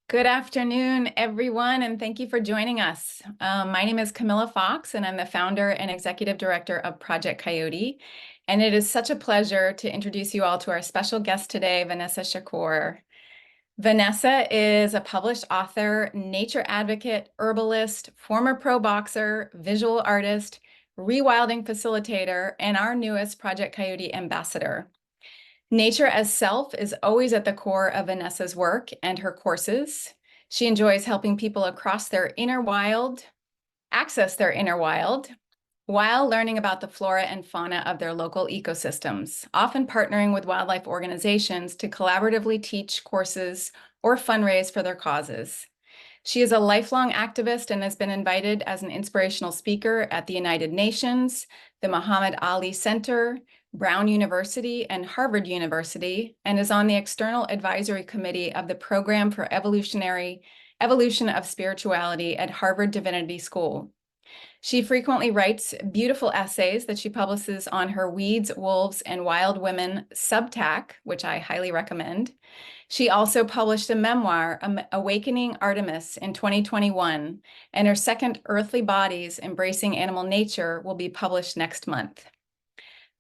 Good afternoon, everyone, and thank you for joining us. My name is Camilla Fox, and I'm the founder and executive director of Project Coyote. And it is such a pleasure to introduce you all to our special guest today, Vanessa Chakour. Vanessa is a published author, nature advocate, herbalist, former pro boxer, visual artist, rewilding facilitator, and our newest Project Coyote ambassador. Nature as self is always at the core of Vanessa's work and her courses. She enjoys helping people across their inner wild, access their inner wild, while learning about the flora and fauna of their local ecosystems, often partnering with wildlife organizations to collaboratively teach courses or fundraise for their causes. She is a lifelong activist and has been invited as an inspirational speaker at the United Nations, the Muhammad Ali Center, Brown University, and Harvard University, and is on the external advisory committee of the Program for Evolution of Spirituality at Harvard Divinity School. She frequently writes beautiful essays that she publishes on her Weeds, Wolves, and Wild Women Subtac, which I highly recommend. She also published a memoir, Awakening Artemis, in 2021, and her second, Earthly Bodies, Embracing Animal Nature, will be published next month.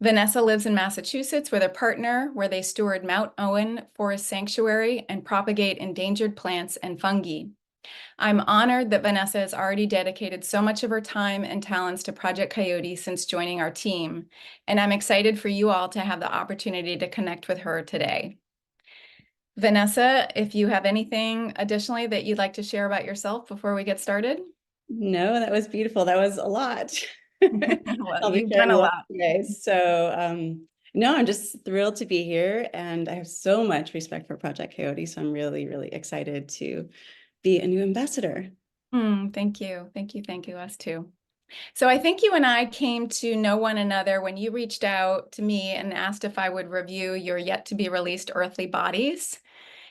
Vanessa lives in Massachusetts with a partner where they steward Mount Owen Forest Sanctuary and propagate endangered plants and fungi. I'm honored that Vanessa has already dedicated so much of her time and talents to Project Coyote since joining our team, and I'm excited for you all to have the opportunity to connect with her today. Vanessa, if you have anything additionally that you'd like to share about yourself before we get started? No, that was beautiful. That was a lot. Well, I'll be you've done sharing a a lot lot. today. No, I'm just thrilled to be here, and I have so much respect for Project Coyote. So I'm really, really excited to be a new ambassador. Thank you. Thank you. Thank you. Us too. So I think you and I came to know one another when you reached out to me and asked if I would review your yet to be released Earthly Bodies.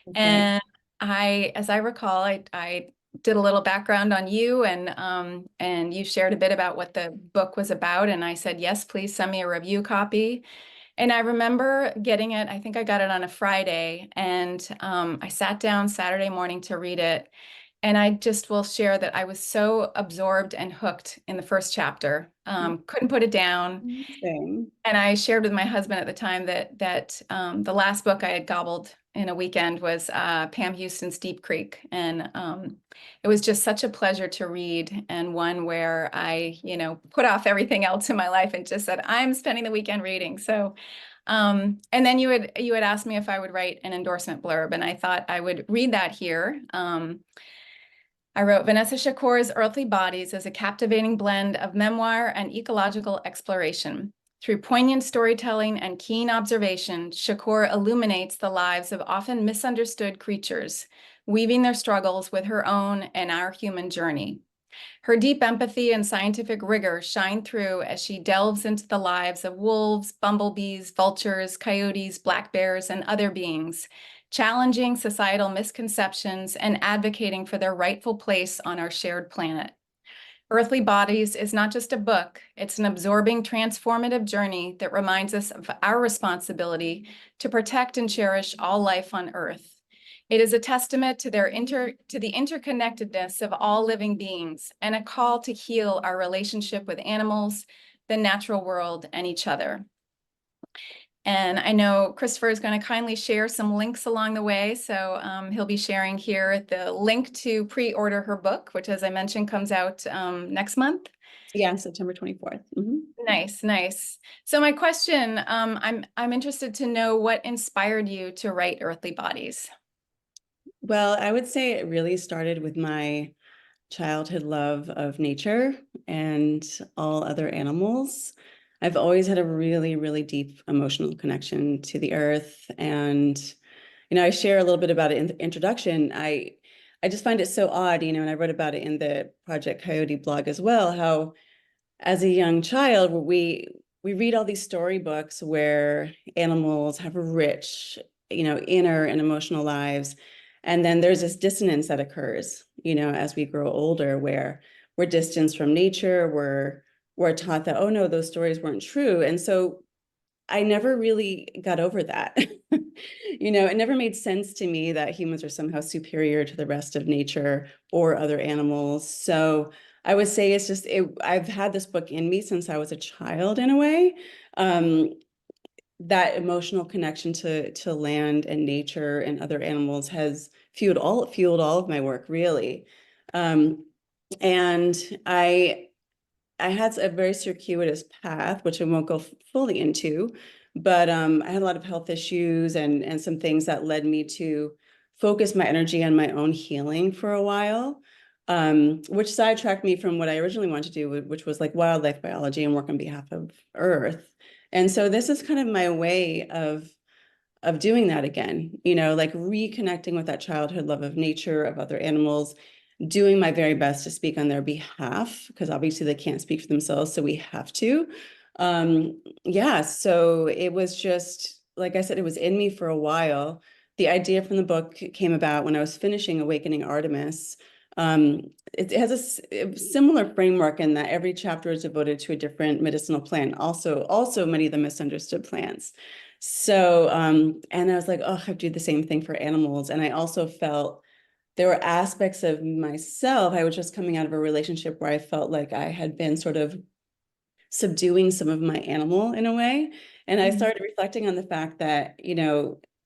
That's right. And as I recall, I did a little background on you, and you shared a bit about what the book was about. And I said, yes, please send me a review copy. And I remember getting it. I think I got it on a Friday, and I sat down Saturday morning to read it. And I just will share that I was so absorbed and hooked in the first chapter, couldn't put it down. Same. And I shared with my husband at the time that the last book I had gobbled in a weekend was Pam Houston's Deep Creek, and it was just such a pleasure to read, and one where I, put off everything else in my life and just said I'm spending the weekend reading. So, and then you had asked me if I would write an endorsement blurb, and I thought I would read that here. I wrote, Vanessa Chakour's Earthly Bodies is a captivating blend of memoir and ecological exploration. Through poignant storytelling and keen observation, Chakour illuminates the lives of often misunderstood creatures, weaving their struggles with her own and our human journey. Her deep empathy and scientific rigor shine through as she delves into the lives of wolves, bumblebees, vultures, coyotes, black bears, and other beings, challenging societal misconceptions and advocating for their rightful place on our shared planet. Earthly Bodies is not just a book, it's an absorbing, transformative journey that reminds us of our responsibility to protect and cherish all life on Earth. It is a testament to the interconnectedness of all living beings and a call to heal our relationship with animals, the natural world, and each other. And I know Christopher is going to kindly share some links along the way. So he'll be sharing here the link to pre-order her book, which, as I mentioned, comes out next month. Yeah, September 24th. Nice, nice. So my question, I'm interested to know what inspired you to write Earthly Bodies. Well, I would say it really started with my childhood love of nature and all other animals. I've always had a really, really deep emotional connection to the earth. And, I share a little bit about it in the introduction. I just find it so odd, and I wrote about it in the Project Coyote blog as well, how as a young child, we read all these storybooks where animals have rich, inner and emotional lives. And then there's this dissonance that occurs, as we grow older, where we're distanced from nature, we're taught that, oh no, those stories weren't true. And so I never really got over that. It never made sense to me that humans are somehow superior to the rest of nature or other animals. So I would say it's just I've had this book in me since I was a child in a way. Um, that emotional connection to land and nature and other animals has fueled all of my work, really. Um, and I had a very circuitous path, which I won't go fully into, but I had a lot of health issues and some things that led me to focus my energy on my own healing for a while, which sidetracked me from what I originally wanted to do, which was like wildlife biology and work on behalf of Earth. And so this is kind of my way of doing that again, like reconnecting with that childhood love of nature, of other animals, doing my very best to speak on their behalf, because obviously they can't speak for themselves, so we have to. Yeah, so it was just, like I said, it was in me for a while. The idea from the book came about when I was finishing Awakening Artemis. It has a similar framework in that every chapter is devoted to a different medicinal plant, also many of the misunderstood plants. So, and I was like, oh, I do the same thing for animals. And I also felt there were aspects of myself. I was just coming out of a relationship where I felt like I had been sort of subduing some of my animal in a way. And I started reflecting on the fact that,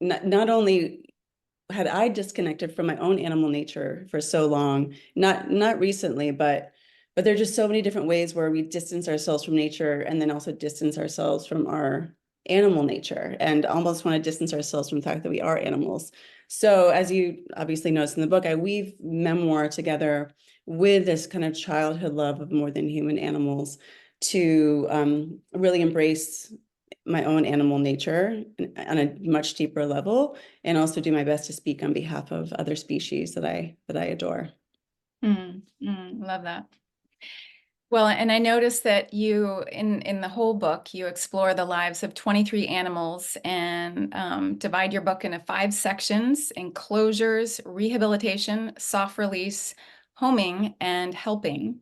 not only had I disconnected from my own animal nature for so long, not recently, but there're just so many different ways where we distance ourselves from nature and then also distance ourselves from our animal nature and almost want to distance ourselves from the fact that we are animals. So as you obviously noticed in the book, I weave memoir together with this kind of childhood love of more than human animals to really embrace my own animal nature on a much deeper level, and also do my best to speak on behalf of other species that I adore. Love that. Well, and I noticed that you, in the whole book, you explore the lives of 23 animals and divide your book into 5 sections: enclosures, rehabilitation, soft release, homing, and helping.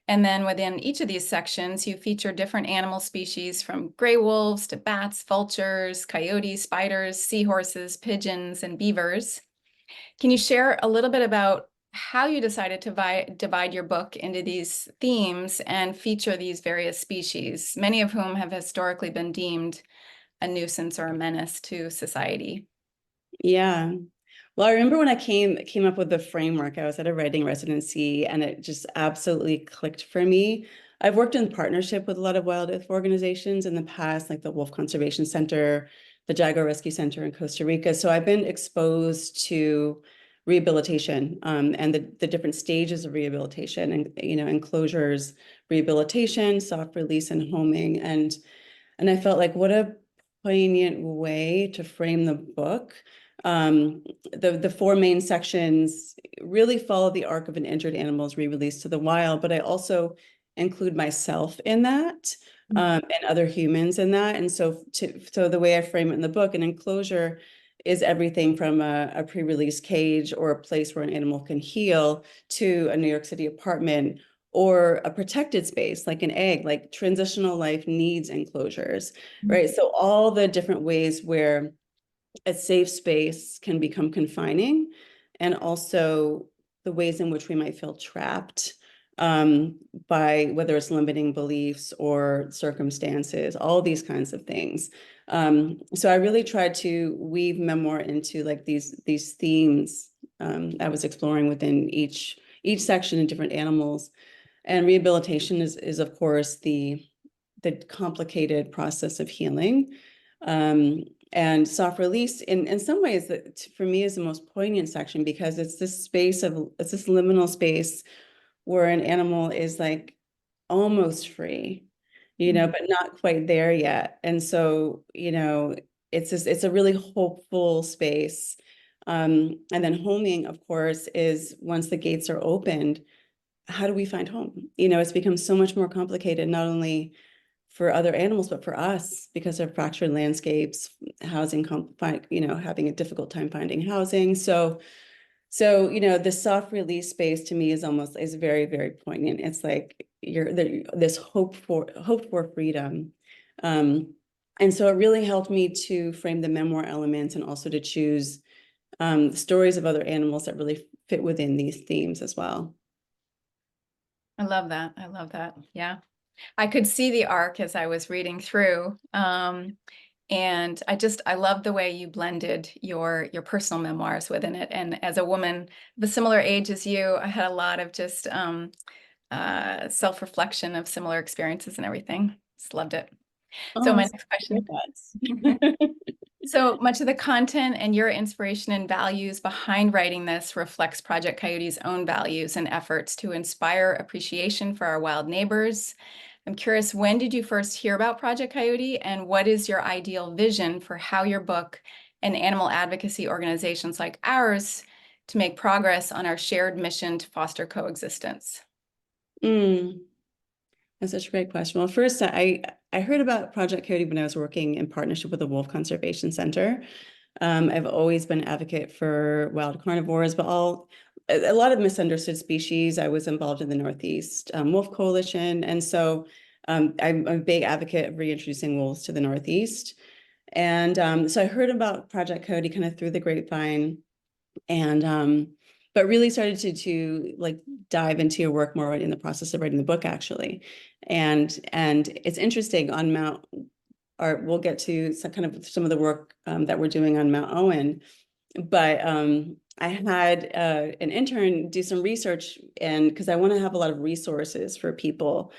And then within each of these sections, you feature different animal species from gray wolves to bats, vultures, coyotes, spiders, seahorses, pigeons, and beavers. Can you share a little bit about how you decided to divide your book into these themes and feature these various species, many of whom have historically been deemed a nuisance or a menace to society? Yeah. Well, I remember when I came up with the framework, I was at a writing residency and it just absolutely clicked for me. I've worked in partnership with a lot of wildlife organizations in the past, like the Wolf Conservation Center, the Jaguar Rescue Center in Costa Rica. So I've been exposed to rehabilitation and the different stages of rehabilitation and, enclosures, rehabilitation, soft release, and homing. And I felt like what a poignant way to frame the book. The 4 main sections really follow the arc of an injured animal's re-release to the wild, but I also include myself in that, and other humans in that. And so the way I frame it in the book, an enclosure is everything from a pre-release cage or a place where an animal can heal to a New York City apartment or a protected space like an egg. Like transitional life needs enclosures, right? So all the different ways where a safe space can become confining, and also the ways in which we might feel trapped um, by whether it's limiting beliefs or circumstances, all these kinds of things. So I really tried to weave memoir into like these themes I was exploring within each section and different animals. And rehabilitation is of course the complicated process of healing. And soft release in some ways that for me is the most poignant section, because it's this liminal space where an animal is like almost free, but not quite there yet. And so, it's a really hopeful space. And then homing, of course, is once the gates are opened, how do we find home? It's become so much more complicated, not only for other animals, but for us, because of fractured landscapes, housing, having a difficult time finding housing. So, the soft release space to me is very, very poignant. It's like this hope for freedom. And so it really helped me to frame the memoir elements and also to choose stories of other animals that really fit within these themes as well. I love that. I love that. Yeah. I could see the arc as I was reading through. And I love the way you blended your personal memoirs within it. And as a woman of a similar age as you, I had a lot of just self-reflection of similar experiences and everything. Just loved it. So Oh, my next question. thoughts. So much of the content and your inspiration and values behind writing this reflects Project Coyote's own values and efforts to inspire appreciation for our wild neighbors. I'm curious, when did you first hear about Project Coyote, and what is your ideal vision for how your book and animal advocacy organizations like ours to make progress on our shared mission to foster coexistence? Mm, that's such a great question. Well, first, I heard about Project Coyote when I was working in partnership with the Wolf Conservation Center. I've always been an advocate for wild carnivores, but a lot of misunderstood species. I was involved in the Northeast Wolf Coalition, and so I'm a big advocate of reintroducing wolves to the Northeast. And so I heard about Project Coyote kind of through the grapevine, and but really started to like dive into your work more in the process of writing the book, actually. And it's interesting on Mount, or we'll get to some of the work that we're doing on Mount Owen. But I had an intern do some research, and because I want to have a lot of resources for people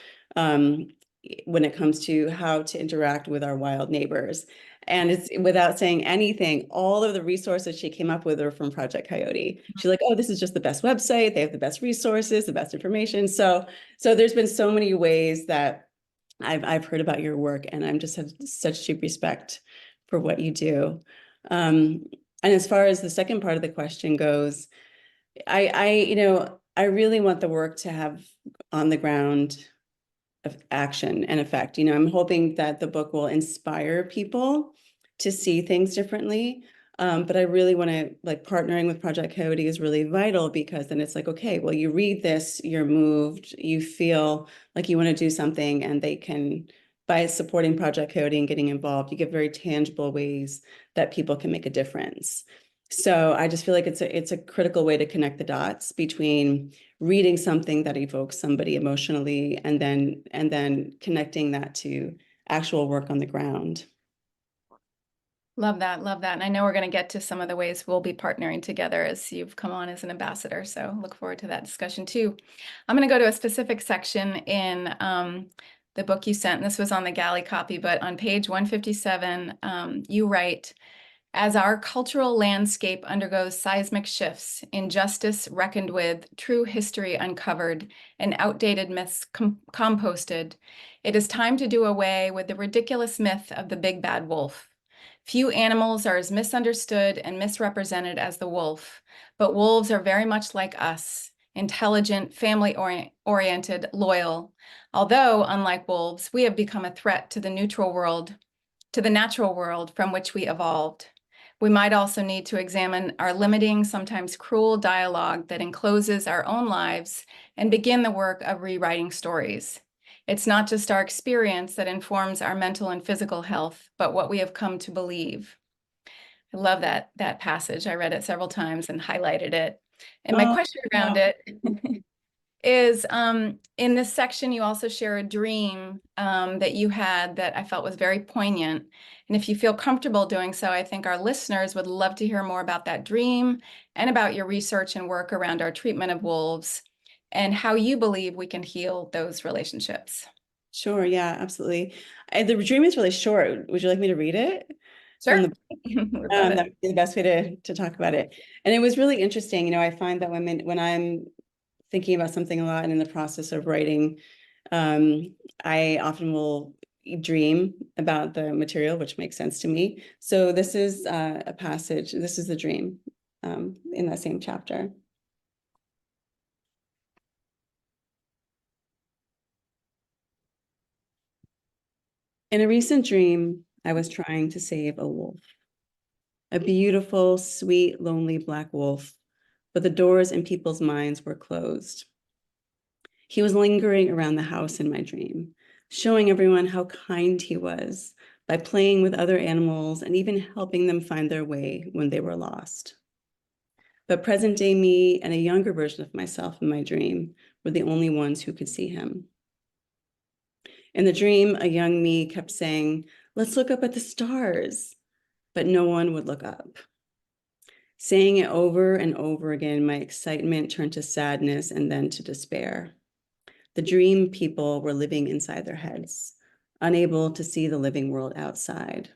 when it comes to how to interact with our wild neighbors. And it's without saying anything, all of the resources she came up with are from Project Coyote. She's like, oh, this is just the best website. They have the best resources, the best information. So there's been so many ways that I've heard about your work, and I'm just have such deep respect for what you do. And as far as the second part of the question goes, I really want the work to have on the ground of action and effect. I'm hoping that the book will inspire people to see things differently. But I really want to, like, partnering with Project Coyote is really vital, because then it's like, okay, well, you read this, you're moved, you feel like you want to do something, and they can, by supporting Project Coyote and getting involved, you get very tangible ways that people can make a difference. So I just feel like it's a critical way to connect the dots between reading something that evokes somebody emotionally, and then connecting that to actual work on the ground. Love that, love that. And I know we're going to get to some of the ways we'll be partnering together as you've come on as an ambassador. So look forward to that discussion too. I'm going to go to a specific section in the book you sent. And this was on the galley copy, but on page 157, you write, as our cultural landscape undergoes seismic shifts, injustice reckoned with, true history uncovered, and outdated myths composted, it is time to do away with the ridiculous myth of the big bad wolf. Few animals are as misunderstood and misrepresented as the wolf, but wolves are very much like us, intelligent, family-oriented, loyal. Although, unlike wolves, we have become a threat to the natural world from which we evolved. We might also need to examine our limiting, sometimes cruel dialogue that encloses our own lives and begin the work of rewriting stories. It's not just our experience that informs our mental and physical health, but what we have come to believe. I love that passage. I read it several times and highlighted it. And my Oh, question around wow. it is in this section, you also share a dream that you had that I felt was very poignant. And if you feel comfortable doing so, I think our listeners would love to hear more about that dream and about your research and work around our treatment of wolves and how you believe we can heal those relationships. Sure, yeah, absolutely. The dream is really short. Would you like me to read it from Sure. the Would love it. that would be the best way to talk about it. And it was really interesting. I find that when I'm thinking about something a lot and in the process of writing, I often will dream about the material, which makes sense to me. So this is a passage. This is the dream in that same chapter. In a recent dream, I was trying to save a wolf, a beautiful, sweet, lonely black wolf, but the doors in people's minds were closed. He was lingering around the house in my dream, showing everyone how kind he was, by playing with other animals and even helping them find their way when they were lost. But present day me and a younger version of myself in my dream were the only ones who could see him. In the dream, a young me kept saying, "Let's look up at the stars," but no one would look up. Saying it over and over again, my excitement turned to sadness and then to despair. The dream people were living inside their heads, unable to see the living world outside.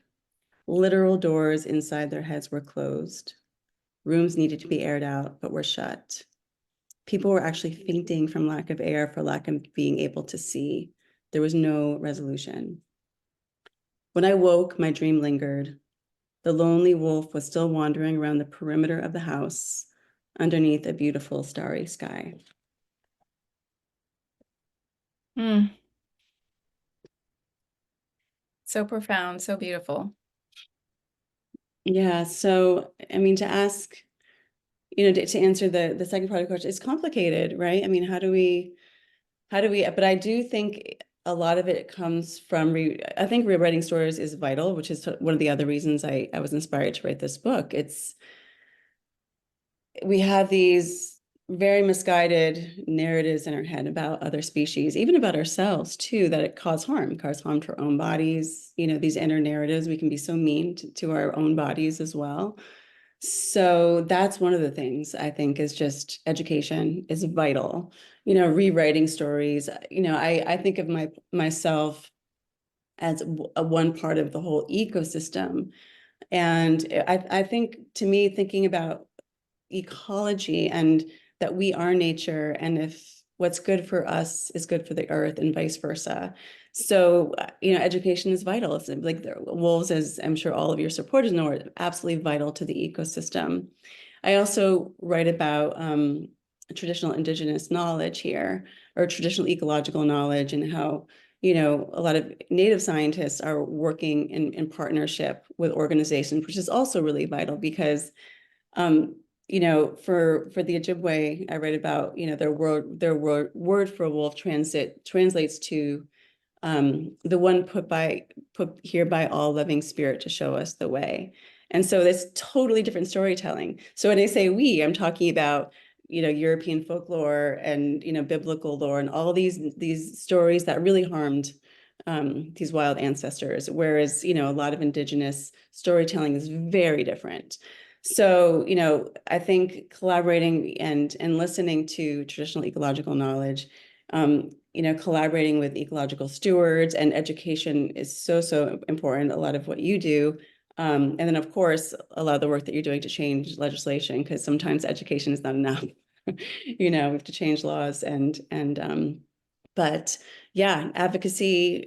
Literal doors inside their heads were closed. Rooms needed to be aired out, but were shut. People were actually fainting from lack of air, for lack of being able to see. There was no resolution. When I woke, my dream lingered. The lonely wolf was still wandering around the perimeter of the house underneath a beautiful starry sky. Mm. So profound, so beautiful. Yeah, so I mean, to ask, to answer the second part of the question, it's complicated, right? I mean, how do we, but I do think a lot of it comes from, I think rewriting stories is vital, which is one of the other reasons I was inspired to write this book. We have these very misguided narratives in our head about other species, even about ourselves too, that it cause harm to our own bodies. These inner narratives, we can be so mean to our own bodies as well. So that's one of the things I think is just education is vital. Rewriting stories. I think of myself as one part of the whole ecosystem. And I think, to me, thinking about ecology and that we are nature, and if what's good for us is good for the earth and vice versa. So, education is vital. It's like the wolves, as I'm sure all of your supporters know, are absolutely vital to the ecosystem. I also write about traditional indigenous knowledge here, or traditional ecological knowledge, and how a lot of native scientists are working in partnership with organizations, which is also really vital because for the Ojibwe, I read about, their word for wolf translates to the one put here by all loving spirit to show us the way. And so that's totally different storytelling. So when I say we, I'm talking about, European folklore and, biblical lore and all these stories that really harmed these wild ancestors. Whereas, a lot of indigenous storytelling is very different. So, I think collaborating and listening to traditional ecological knowledge, collaborating with ecological stewards and education is so important, a lot of what you do. And then, of course, a lot of the work that you're doing to change legislation, because sometimes education is not enough. We have to change laws but yeah, advocacy,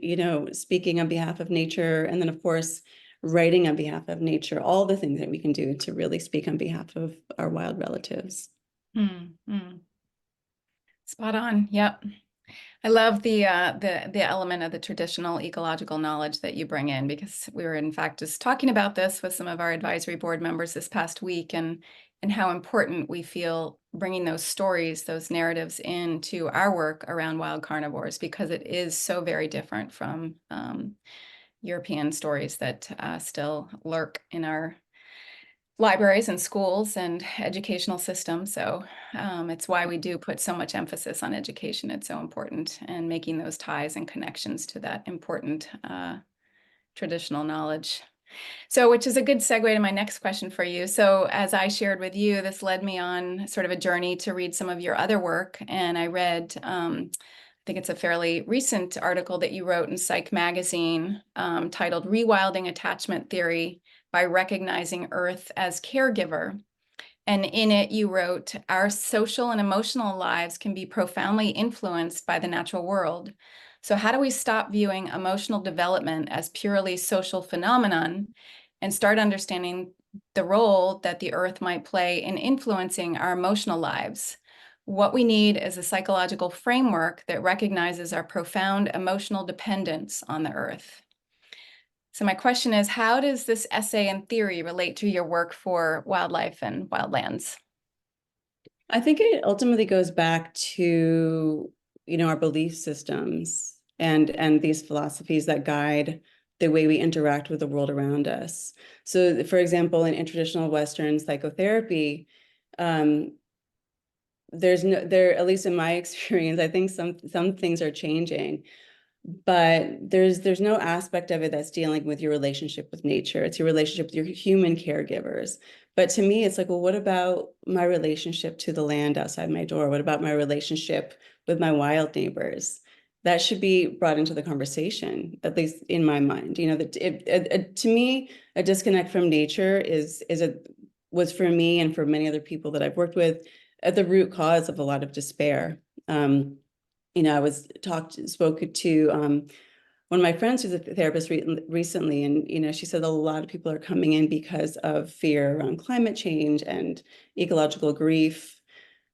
speaking on behalf of nature, and then, of course, writing on behalf of nature, all the things that we can do to really speak on behalf of our wild relatives. Spot on. Yep. I love the element of the traditional ecological knowledge that you bring in, because we were in fact just talking about this with some of our advisory board members this past week, and how important we feel bringing those stories, those narratives into our work around wild carnivores, because it is so very different from European stories that still lurk in our libraries and schools and educational systems. So it's why we do put so much emphasis on education. It's so important, and making those ties and connections to that important traditional knowledge. So, which is a good segue to my next question for you. So, as I shared with you, this led me on sort of a journey to read some of your other work. And I read, I think it's a fairly recent article that you wrote in Psych Magazine, titled Rewilding Attachment Theory by Recognizing Earth as Caregiver. And in it, you wrote, our social and emotional lives can be profoundly influenced by the natural world. So how do we stop viewing emotional development as purely social phenomenon and start understanding the role that the earth might play in influencing our emotional lives? What we need is a psychological framework that recognizes our profound emotional dependence on the earth. So my question is, how does this essay and theory relate to your work for wildlife and wildlands? I think it ultimately goes back to, our belief systems and these philosophies that guide the way we interact with the world around us. So, for example, in traditional Western psychotherapy, um, at least in my experience, I think some things are changing, but there's no aspect of it that's dealing with your relationship with nature. It's your relationship with your human caregivers. But to me, it's like, well, what about my relationship to the land outside my door? What about my relationship with my wild neighbors? That should be brought into the conversation, at least in my mind. That to me, a disconnect from nature was for me and for many other people that I've worked with at the root cause of a lot of despair. I spoke to one of my friends who's a therapist recently, and she said a lot of people are coming in because of fear around climate change and ecological grief.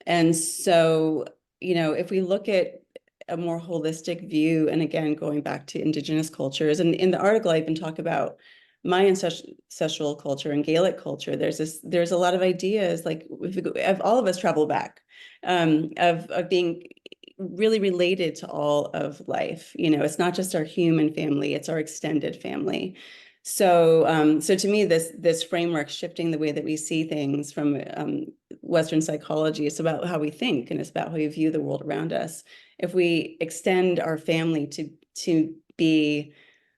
And so, if we look at a more holistic view, and again, going back to Indigenous cultures, and in the article, I even talk about my ancestral culture and Gaelic culture. There's a lot of ideas, like if all of us travel back, of being really related to all of life. It's not just our human family, it's our extended family. So to me, this framework, shifting the way that we see things from Western psychology, it's about how we think, and it's about how we view the world around us. If we extend our family to be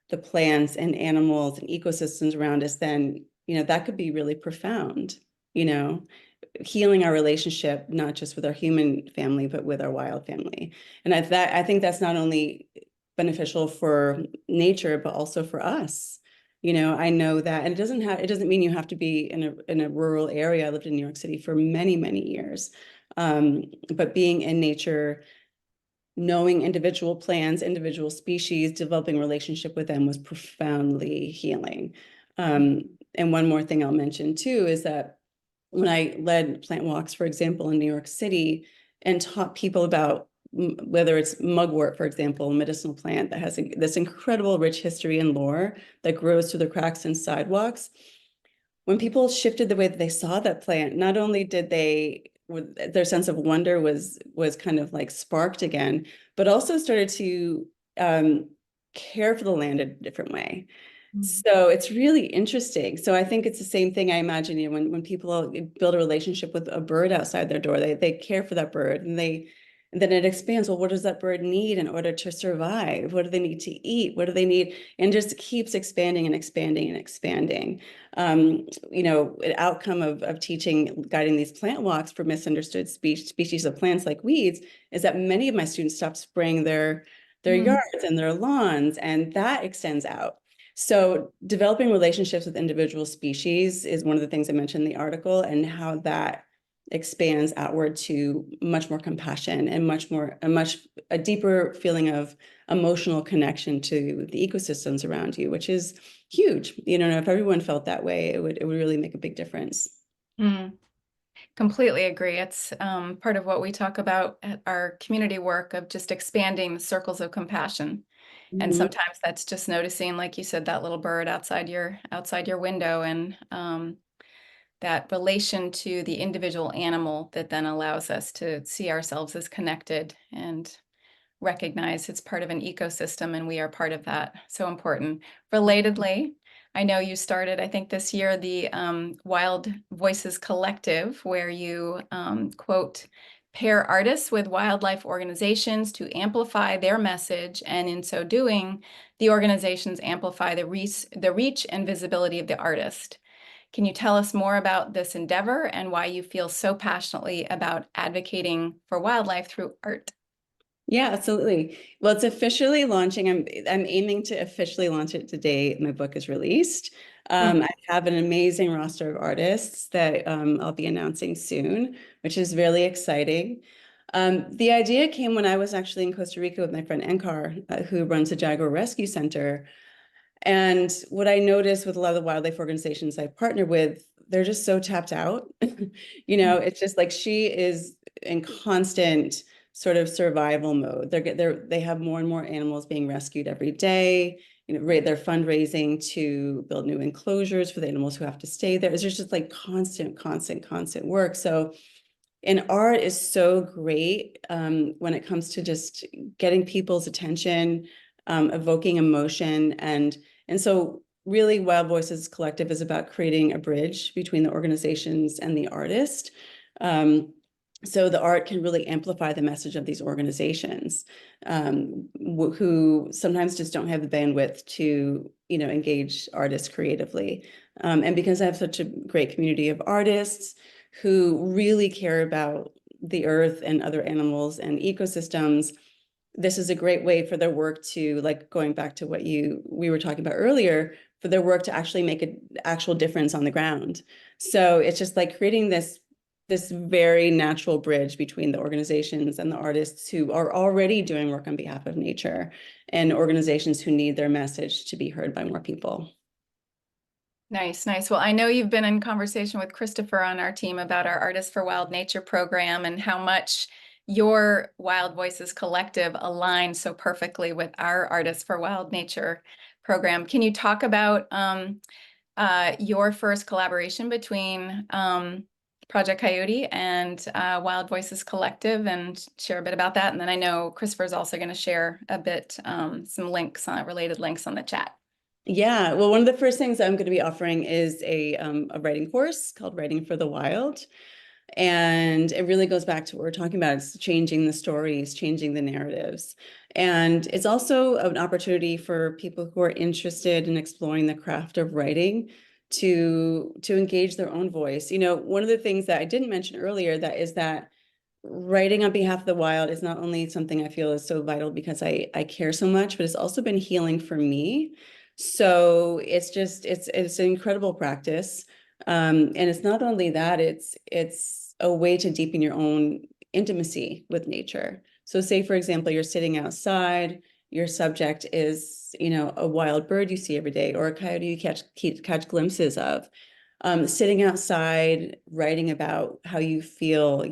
the plants and animals and ecosystems around us, then that could be really profound. Healing our relationship, not just with our human family, but with our wild family. And I think that's not only beneficial for nature, but also for us. I know that, and it doesn't mean you have to be in a rural area. I lived in New York City for many, many years. But being in nature, knowing individual plants, individual species, developing relationship with them was profoundly healing. And one more thing I'll mention too is that when I led plant walks, for example, in New York City, and taught people about whether it's mugwort, for example, a medicinal plant that has this incredible rich history and lore that grows through the cracks in sidewalks. When people shifted the way that they saw that plant, not only did their sense of wonder was kind of like sparked again, but also started to care for the land in a different way. So it's really interesting. So I think it's the same thing. I imagine, when people build a relationship with a bird outside their door, they care for that bird, and then it expands. Well, what does that bird need in order to survive? What do they need to eat? What do they need? And just keeps expanding and expanding and expanding. An outcome of teaching, guiding these plant walks for misunderstood species of plants like weeds is that many of my students stopped spraying their yards and their lawns, and that extends out. So developing relationships with individual species is one of the things I mentioned in the article, and how that expands outward to much more compassion and a deeper feeling of emotional connection to the ecosystems around you, which is huge. If everyone felt that way, it would really make a big difference. Completely agree. It's part of what we talk about at our community work, of just expanding the circles of compassion. And sometimes that's just noticing, like you said, that little bird outside your window, and that relation to the individual animal that then allows us to see ourselves as connected and recognize it's part of an ecosystem and we are part of that. So important. Relatedly, I know you started, I think this year, the Wild Voices Collective, where you quote, pair artists with wildlife organizations to amplify their message, and in so doing, the organizations amplify the reach and visibility of the artist. Can you tell us more about this endeavor and why you feel so passionately about advocating for wildlife through art? Yeah, absolutely. Well, it's officially launching. I'm aiming to officially launch it today my book is released. I have an amazing roster of artists that I'll be announcing soon, which is really exciting. The idea came when I was actually in Costa Rica with my friend Enkar, who runs the Jaguar Rescue Center. And what I noticed with a lot of the wildlife organizations I partner with, they're just so tapped out. It's just like she is in constant sort of survival mode. They have more and more animals being rescued every day. They're fundraising to build new enclosures for the animals who have to stay there. It's just like constant work. So, and art is so great when it comes to just getting people's attention, evoking emotion, and And so really Wild Voices Collective is about creating a bridge between the organizations and the artist. So the art can really amplify the message of these organizations, who sometimes just don't have the bandwidth to, engage artists creatively. And because I have such a great community of artists who really care about the earth and other animals and ecosystems, this is a great way for their work to, like, going back to what we were talking about earlier, for their work to actually make an actual difference on the ground. So it's just like creating this very natural bridge between the organizations and the artists who are already doing work on behalf of nature, and organizations who need their message to be heard by more people. Nice, nice. Well, I know you've been in conversation with Christopher on our team about our Artists for Wild Nature program and how much your Wild Voices Collective aligns so perfectly with our Artists for Wild Nature program. Can you talk about your first collaboration between Project Coyote and Wild Voices Collective, and share a bit about that? And then I know Christopher's also going to share a bit, some links, related links on the chat. Yeah, well, one of the first things I'm going to be offering is a writing course called Writing for the Wild. And it really goes back to what we're talking about. It's changing the stories, changing the narratives. And it's also an opportunity for people who are interested in exploring the craft of writing to engage their own voice. One of the things that I didn't mention earlier that writing on behalf of the wild is not only something I feel is so vital because I care so much, but it's also been healing for me. So it's an incredible practice. And it's not only that, it's a way to deepen your own intimacy with nature. So say, for example, you're sitting outside, your subject is, a wild bird you see every day, or a coyote you catch glimpses of. Sitting outside, writing about how you feel,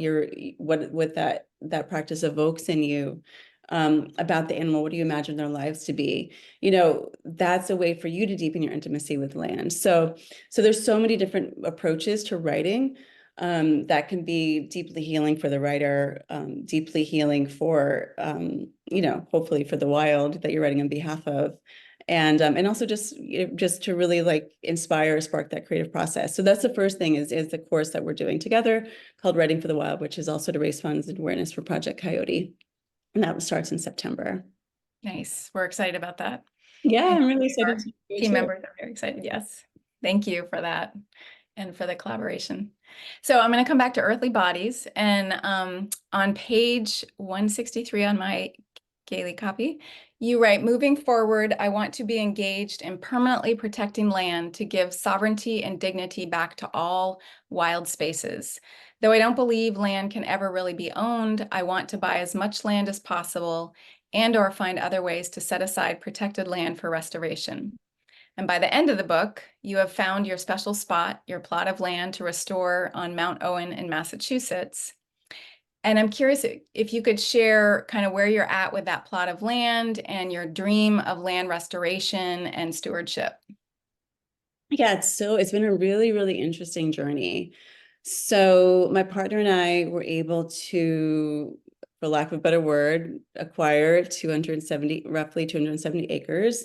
what that practice evokes in you, about the animal. What do you imagine their lives to be? That's a way for you to deepen your intimacy with land. So there's so many different approaches to writing, that can be deeply healing for the writer, deeply healing for, hopefully for the wild that you're writing on behalf of. And also just to really like inspire, spark that creative process. So that's the first thing is the course that we're doing together called Writing for the Wild, which is also to raise funds and awareness for Project Coyote. And that starts in September. Nice. We're excited about that. Yeah, And I'm really excited to do it team too. members are very excited. Yes. Thank you for that and for the collaboration. So I'm going to come back to earthly bodies, and on page 163 on my Gailey copy, you write, moving forward, I want to be engaged in permanently protecting land to give sovereignty and dignity back to all wild spaces. Though I don't believe land can ever really be owned, I want to buy as much land as possible and/or find other ways to set aside protected land for restoration. And by the end of the book, you have found your special spot, your plot of land to restore on Mount Owen in Massachusetts. And I'm curious if you could share kind of where you're at with that plot of land and your dream of land restoration and stewardship. Yeah, it's been a really, really interesting journey. So my partner and I were able to, for lack of a better word, acquire roughly 270 acres.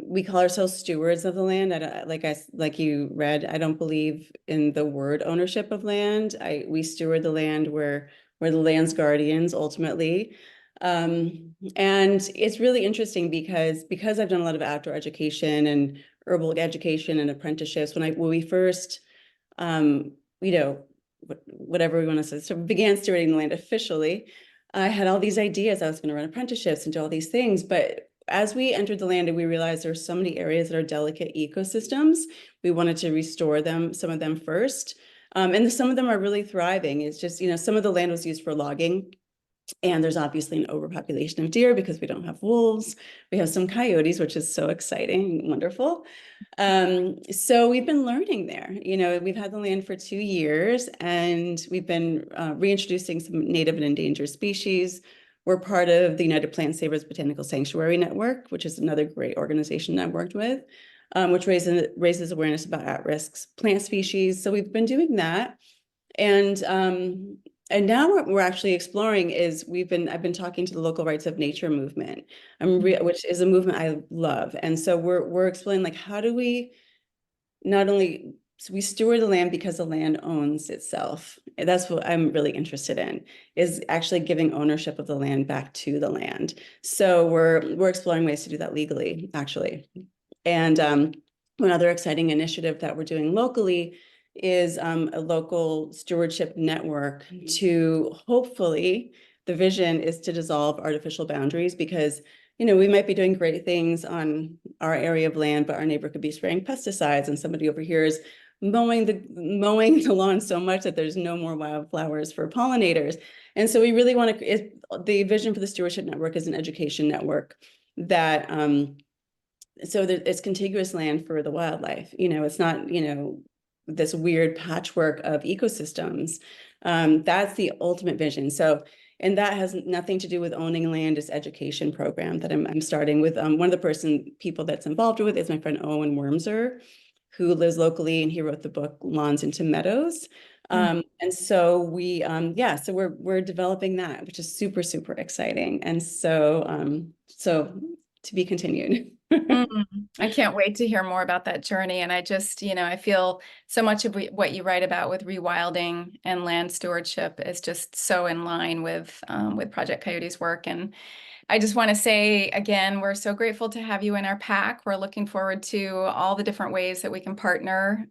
We call ourselves stewards of the land. Like you read, I don't believe in the word ownership of land. We steward the land. We're the land's guardians ultimately. And it's really interesting because I've done a lot of outdoor education and herbal education and apprenticeships. When we first, you know, whatever we want to say, so began stewarding the land officially, I had all these ideas. I was going to run apprenticeships and do all these things, but as we entered the land and we realized there were so many areas that are delicate ecosystems, we wanted to restore them, some of them first. And some of them are really thriving. It's just, some of the land was used for logging. And there's obviously an overpopulation of deer because we don't have wolves. We have some coyotes, which is so exciting and wonderful. So we've been learning there. We've had the land for 2 years, and we've been reintroducing some native and endangered species. We're part of the United Plant Savers Botanical Sanctuary Network, which is another great organization I've worked with, which raises awareness about at-risk plant species. So we've been doing that. And And now what we're actually exploring is I've been talking to the local rights of nature movement, which is a movement I love. And so we're exploring like how do we not only so we steward the land because the land owns itself. That's what I'm really interested in, is actually giving ownership of the land back to the land. So we're exploring ways to do that legally, actually. And one other exciting initiative that we're doing locally is a local stewardship network to hopefully, the vision is to dissolve artificial boundaries because we might be doing great things on our area of land, but our neighbor could be spraying pesticides and somebody over here is mowing the lawn so much that there's no more wildflowers for pollinators. And so we really want to, the vision for the Stewardship Network is an education network that so that it's contiguous land for the wildlife. It's not, this weird patchwork of ecosystems. That's the ultimate vision. So, and that has nothing to do with owning land. It's education program that I'm starting with. One of the people that's involved with is my friend Owen Wormser, who lives locally, and he wrote the book Lawns into Meadows. And so so we're developing that, which is super, super exciting. And so to be continued. I can't wait to hear more about that journey. And I just, I feel so much of what you write about with rewilding and land stewardship is just so in line with Project Coyote's work. And I just want to say again, we're so grateful to have you in our pack. We're looking forward to all the different ways that we can partner.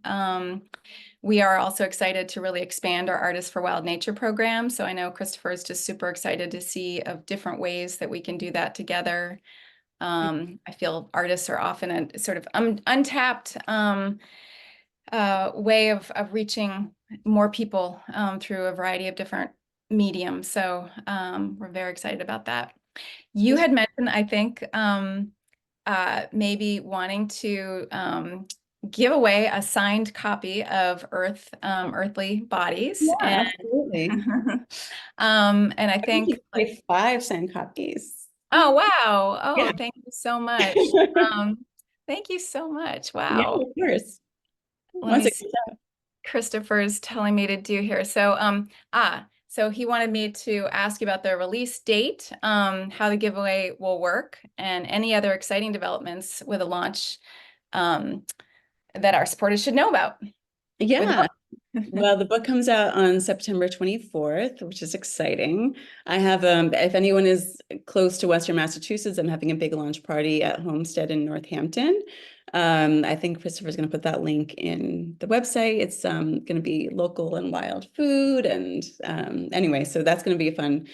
We are also excited to really expand our Artists for Wild Nature program. So I know Christopher is just super excited to see of different ways that we can do that together. I feel artists are often a sort of untapped way of reaching more people through a variety of different mediums. So we're very excited about that. You had mentioned, I think, maybe wanting to give away a signed copy of Earthly Bodies. Yeah, absolutely. And I I think you think, play 5 signed copies. oh, wow. Yeah. Oh, thank you so much. Thank you so much. Yeah, Wow. of course. Let Once me it see. Christopher's telling me to do here. So he wanted me to ask you about the release date, how the giveaway will work, and any other exciting developments with a launch that our supporters should know about with the Yeah. book. Well, the book comes out on September 24th, which is exciting. I have, if anyone is close to Western Massachusetts, I'm having a big launch party at Homestead in Northampton. I think Christopher's going to put that link in the website. It's going to be local and wild food. And anyway, so that's going to be a fun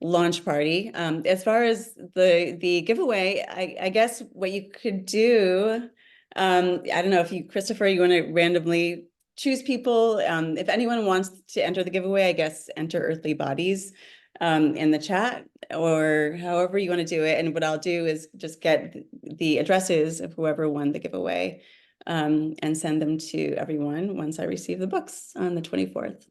launch party. As far as the giveaway, I guess what you could do, I don't know if Christopher, you want to randomly choose people. If anyone wants to enter the giveaway, I guess enter Earthly Bodies in the chat or however you want to do it. And what I'll do is just get the addresses of whoever won the giveaway and send them to everyone once I receive the books on the 24th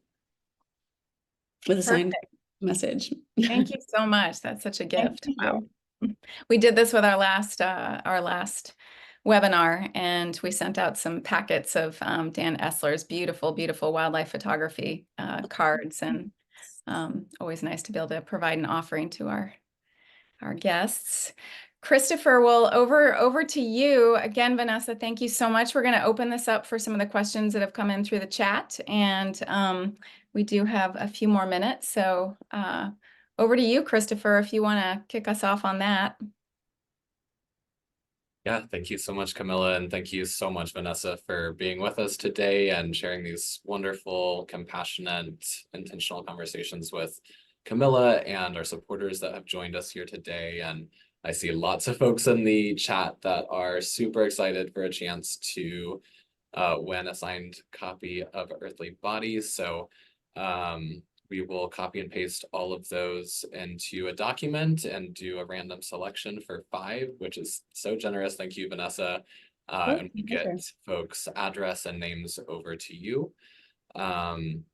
with a signed Perfect. message. Thank you so much. That's such a Thank gift. Wow. you. We did this with our last webinar, and we sent out some packets of Dan Essler's beautiful, beautiful wildlife photography cards, and always nice to be able to provide an offering to our guests. Christopher, well, over to you again, Vanessa. Thank you so much. We're going to open this up for some of the questions that have come in through the chat, and we do have a few more minutes. So over to you, Christopher, if you want to kick us off on that. Yeah, thank you so much, Camilla, and thank you so much, Vanessa, for being with us today and sharing these wonderful, compassionate, intentional conversations with Camilla and our supporters that have joined us here today. And I see lots of folks in the chat that are super excited for a chance to win a signed copy of Earthly Bodies. So we will copy and paste all of those into a document and do a random selection for 5, which is so generous. Thank you, Vanessa. And we get folks' address and names over to you. And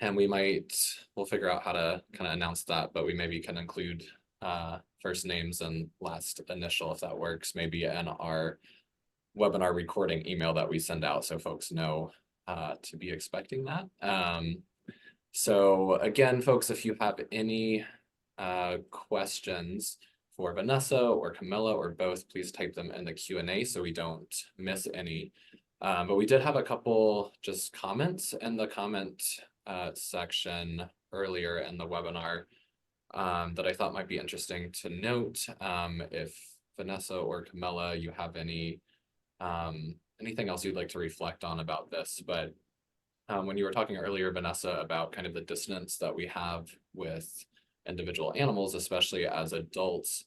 we'll figure out how to kind of announce that, but we maybe can include first names and last initial, if that works, maybe in our webinar recording email that we send out so folks know to be expecting that. So again, folks, if you have any questions for Vanessa or Camilla or both, please type them in the Q&A so we don't miss any. But we did have a couple just comments in the comment section earlier in the webinar that I thought might be interesting to note. If Vanessa or Camilla, you have any anything else you'd like to reflect on about this, but when you were talking earlier, Vanessa, about kind of the dissonance that we have with individual animals, especially as adults,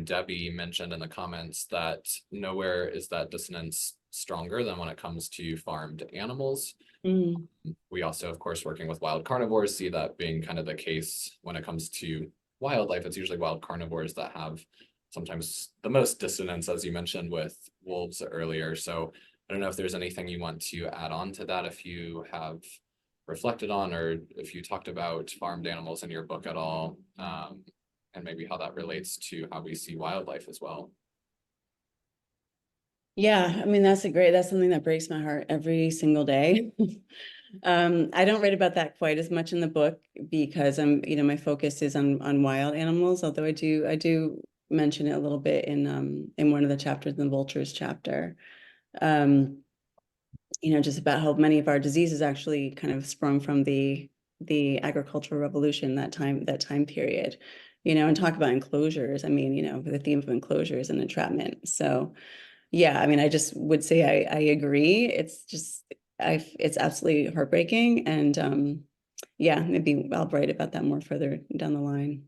Debbie mentioned in the comments that nowhere is that dissonance stronger than when it comes to farmed animals. Mm. We also, of course, working with wild carnivores, see that being kind of the case when it comes to wildlife. It's usually wild carnivores that have sometimes the most dissonance, as you mentioned with wolves earlier. So I don't know if there's anything you want to add on to that, if you have reflected on, or if you talked about farmed animals in your book at all, and maybe how that relates to how we see wildlife as well. Yeah, I mean, that's something that breaks my heart every single day. I don't write about that quite as much in the book because my focus is on wild animals, although I do mention it a little bit in one of the chapters, in the vultures chapter. Just about how many of our diseases actually kind of sprung from the agricultural revolution, that time period, and talk about enclosures. I mean, the theme of enclosures and entrapment. So yeah, I mean, I just would say I agree. It's absolutely heartbreaking. And yeah, maybe I'll write about that more further down the line.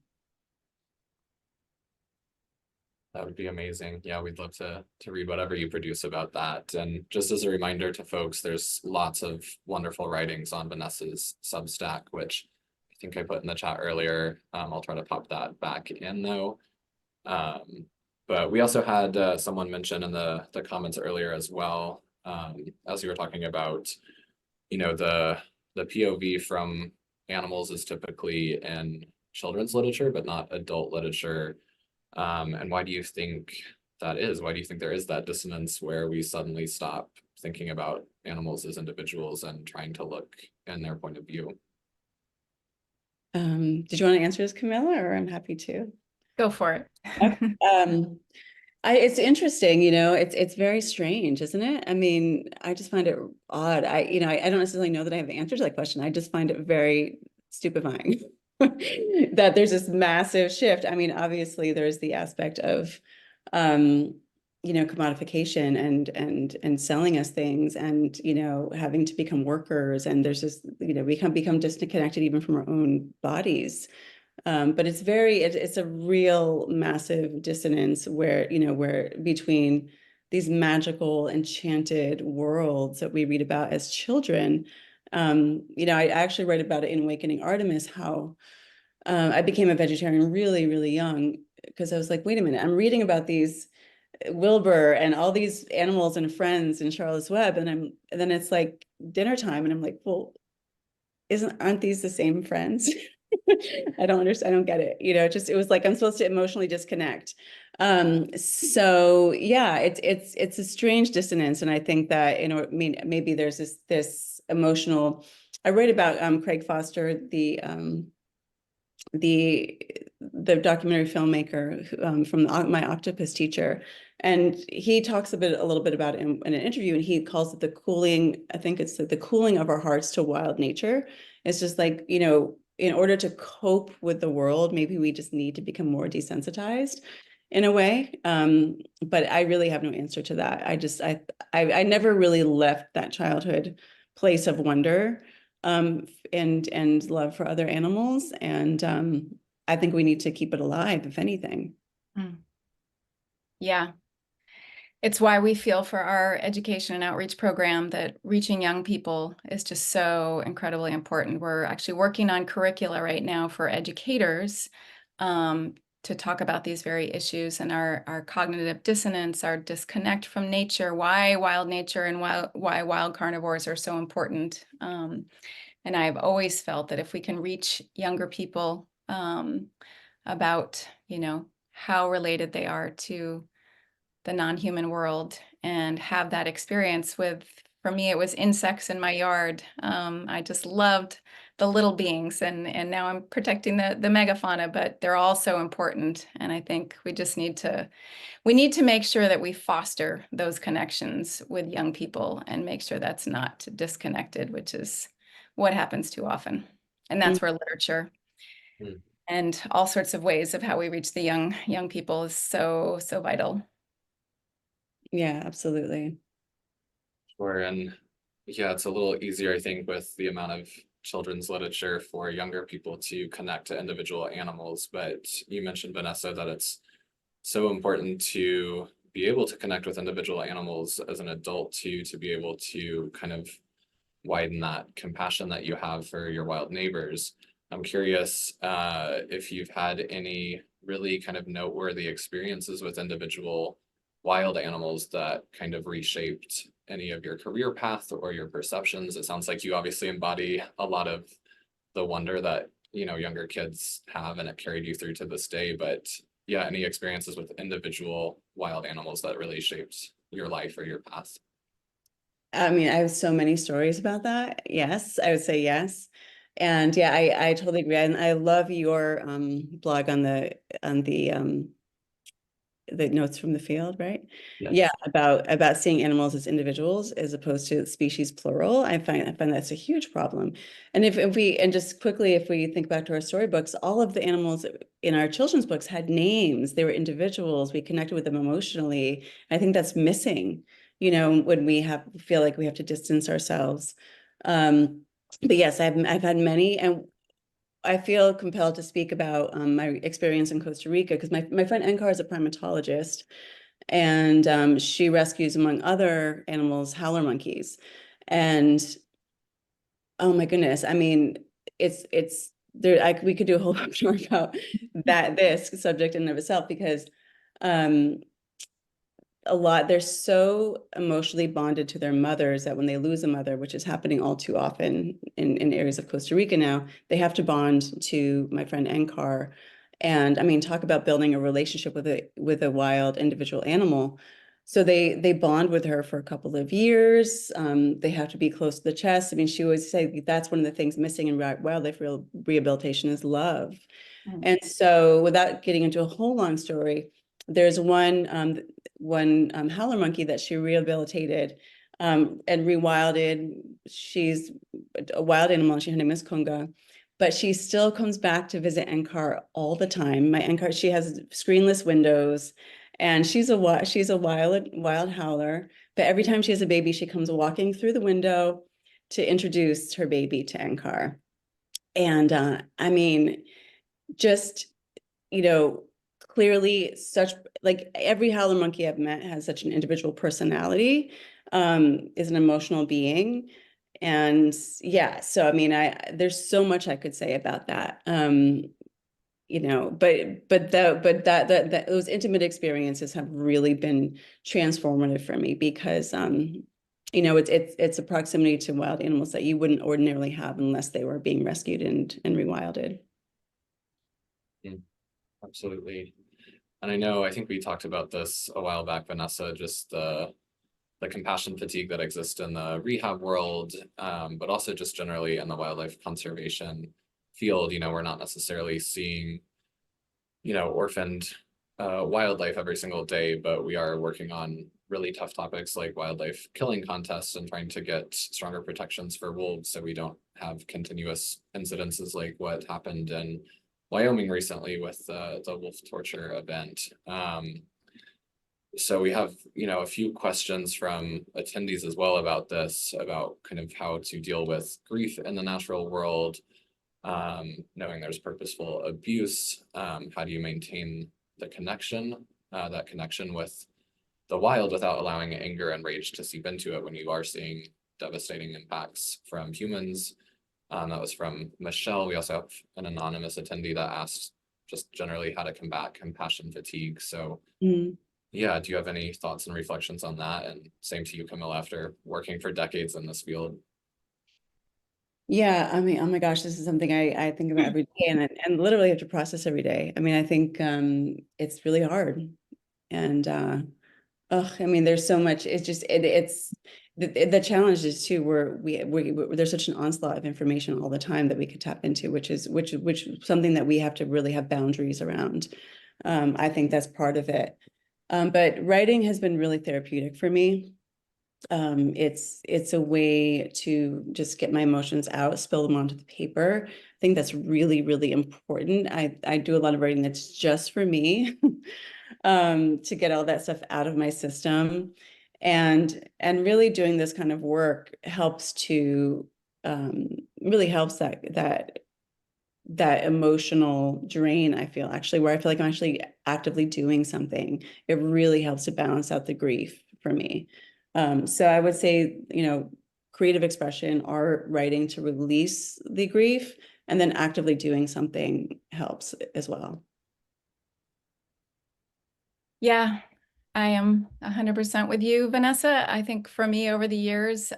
That would be amazing. Yeah, we'd love to read whatever you produce about that. And just as a reminder to folks, there's lots of wonderful writings on Vanessa's Substack, which I think I put in the chat earlier. I'll try to pop that back in though. But we also had someone mention in the comments earlier as well, as you were talking about, the POV from animals is typically in children's literature, but not adult literature. And why do you think that is? Why do you think there is that dissonance where we suddenly stop thinking about animals as individuals and trying to look in their point of view? Did you want to answer this, Camilla, or I'm happy to? Go for it. Okay. It's interesting, it's very strange, isn't it? I mean, I just find it odd. I don't necessarily know that I have answers to that question. I just find it very stupefying that there's this massive shift. I mean, obviously there's the aspect of, commodification and selling us things and, having to become workers. And there's this, we can become disconnected even from our own bodies. But it's a real massive dissonance where between these magical, enchanted worlds that we read about as children. I actually write about it in Awakening Artemis, how I became a vegetarian really, really young, because I was like, wait a minute, I'm reading about these Wilbur and all these animals and friends in Charlotte's Web, and then it's like dinner time, and I'm like, well, aren't these the same friends? I don't understand. I don't get it. It was like I'm supposed to emotionally disconnect. So yeah, it's a strange dissonance, and I think that maybe there's this emotional. I write about Craig Foster, the documentary filmmaker from my octopus teacher, and he talks a little bit about it in an interview, and he calls it the cooling. I think it's like the cooling of our hearts to wild nature. It's just like, in order to cope with the world, maybe we just need to become more desensitized in a way. But I really have no answer to that. I never really left that childhood place of wonder and love for other animals. And I think we need to keep it alive, if anything. Yeah. It's why we feel for our education and outreach program that reaching young people is just so incredibly important. We're actually working on curricula right now for educators to talk about these very issues and our cognitive dissonance, our disconnect from nature, why wild nature and why wild carnivores are so important. And I've always felt that if we can reach younger people about, how related they are to the non-human world and have that experience with For me, it was insects in my yard. I just loved the little beings, and now I'm protecting the megafauna, but they're all so important. And I think we just need to make sure that we foster those connections with young people and make sure that's not disconnected, which is what happens too often. And that's where literature Mm. and all sorts of ways of how we reach the young people is so vital. Yeah, absolutely. Sure. And yeah, it's a little easier, I think, with the amount of children's literature for younger people to connect to individual animals. But you mentioned, Vanessa, that it's so important to be able to connect with individual animals as an adult too, to be able to kind of widen that compassion that you have for your wild neighbors. I'm curious if you've had any really kind of noteworthy experiences with individual wild animals that kind of reshaped any of your career path or your perceptions. It sounds like you obviously embody a lot of the wonder that, you know, younger kids have, and it carried you through to this day. But yeah, any experiences with individual wild animals that really shaped your life or your path? I mean, I have so many stories about that. Yes, I would say yes. And yeah, I totally agree. And I love your blog on the notes from the field, right? Yeah, Yes. about seeing animals as individuals as opposed to species plural. I find that's a huge problem. And if we and just quickly, if we think back to our storybooks, all of the animals in our children's books had names. They were individuals. We connected with them emotionally. I think that's missing, when we feel like we have to distance ourselves. But yes, I've had many, and I feel compelled to speak about my experience in Costa Rica because my friend Enkar is a primatologist, and she rescues, among other animals, howler monkeys. And oh my goodness, I mean, it's there. We could do a whole webinar about this subject in and of itself because um, they're so emotionally bonded to their mothers that when they lose a mother, which is happening all too often in areas of Costa Rica now, they have to bond to my friend Enkar. And I mean, talk about building a relationship with a wild individual animal. So they bond with her for a couple of years. They have to be close to the chest. I mean, she always say that's one of the things missing in wildlife rehabilitation is love. And so without getting into a whole long story, there's one howler monkey that she rehabilitated and rewilded. She's a wild animal. Her name is Kunga, but she still comes back to visit Enkar all the time. My Enkar, she has screenless windows, and she's a wild howler. But every time she has a baby, she comes walking through the window to introduce her baby to Enkar. And I mean, just clearly such like every howler monkey I've met has such an individual personality, is an emotional being. And yeah, so I mean, there's so much I could say about that. But those intimate experiences have really been transformative for me because it's a proximity to wild animals that you wouldn't ordinarily have unless they were being rescued and rewilded. Absolutely. And I think we talked about this a while back, Vanessa, just the compassion fatigue that exists in the rehab world, but also just generally in the wildlife conservation field. We're not necessarily seeing, orphaned wildlife every single day, but we are working on really tough topics like wildlife killing contests and trying to get stronger protections for wolves so we don't have continuous incidences like what happened in Wyoming recently with the wolf torture event. So we have, a few questions from attendees as well about this, about kind of how to deal with grief in the natural world, knowing there's purposeful abuse. How do you maintain the connection, that connection with the wild without allowing anger and rage to seep into it when you are seeing devastating impacts from humans? That was from Michelle. We also have an anonymous attendee that asked just generally how to combat compassion fatigue. So yeah, do you have any thoughts and reflections on that? And same to you, Camilla, after working for decades in this field. Yeah, I mean, oh my gosh, this is something I think about every day and literally have to process every day. I mean, I think it's really hard. And I mean, there's so much, it's just the challenge is too, there's such an onslaught of information all the time that we could tap into, which is something that we have to really have boundaries around. I think that's part of it. But writing has been really therapeutic for me. It's a way to just get my emotions out, spill them onto the paper. I think that's really, really important. I do a lot of writing that's just for me, to get all that stuff out of my system. And really doing this kind of work helps to really helps that emotional drain, I feel, actually, where I feel like I'm actually actively doing something. It really helps to balance out the grief for me. So I would say, creative expression, art, writing to release the grief, and then actively doing something helps as well. Yeah, I am 100% with you, Vanessa. I think for me over the years,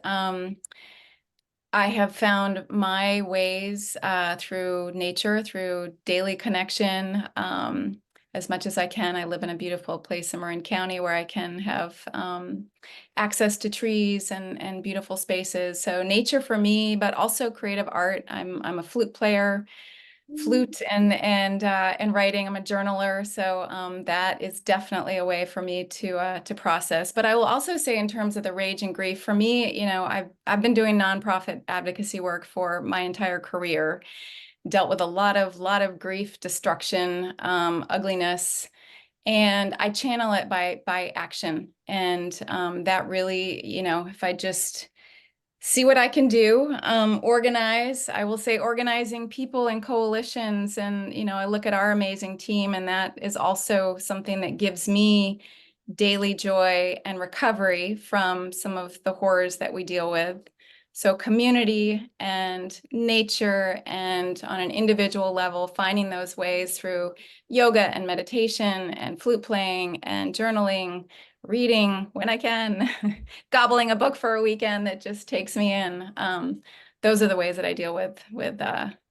I have found my ways through nature, through daily connection. As much as I can, I live in a beautiful place in Marin County where I can have access to trees and beautiful spaces. So nature for me, but also creative art. I'm a flute player. Flute and writing. I'm a journaler, so that is definitely a way for me to process. But I will also say, in terms of the rage and grief, for me, I've been doing nonprofit advocacy work for my entire career, dealt with a lot of grief, destruction, ugliness, and I channel it by action. And that really, if I just see what I can do, organize. I will say organizing people and coalitions. And, I look at our amazing team, and that is also something that gives me daily joy and recovery from some of the horrors that we deal with. So community and nature, and on an individual level, finding those ways through yoga and meditation and flute playing and journaling, reading when I can, gobbling a book for a weekend that just takes me in. Those are the ways that I deal with